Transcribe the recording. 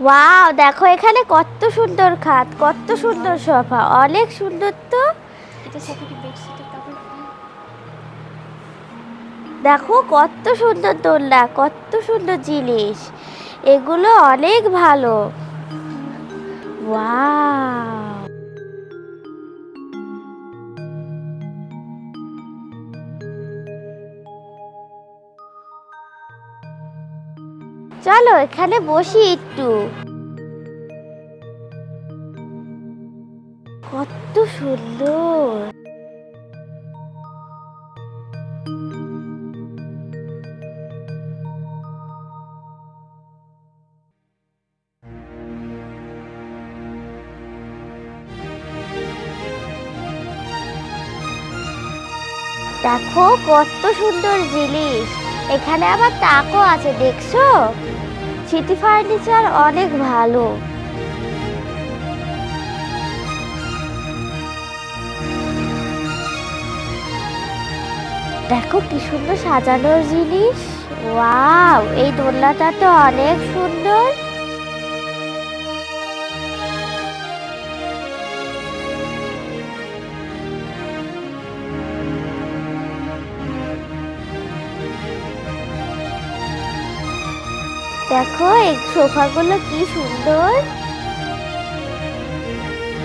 Wow, দেখো এখানে কত সুন্দর খাট, কত সুন্দর সোফা, অনেক সুন্দর তো। এটা সাথে কি বেডশিটের কাপড়? দেখো কত সুন্দর দোলনা, কত সুন্দর জিনিস, এগুলো অনেক ভালো। ওয়াও, চলো এখানে বসি একটু। কত সুন্দর। দেখো কত সুন্দর জিনিস, এখানে আবার তাকও আছে, দেখছো? সিটি ফার্নিচার অনেক ভালো। দেখো কি সুন্দর সাজানোর জিনিস। ওয়াও, এই দোলনাটা তো অনেক সুন্দর। দেখো এই সোফাগুলো কি সুন্দর।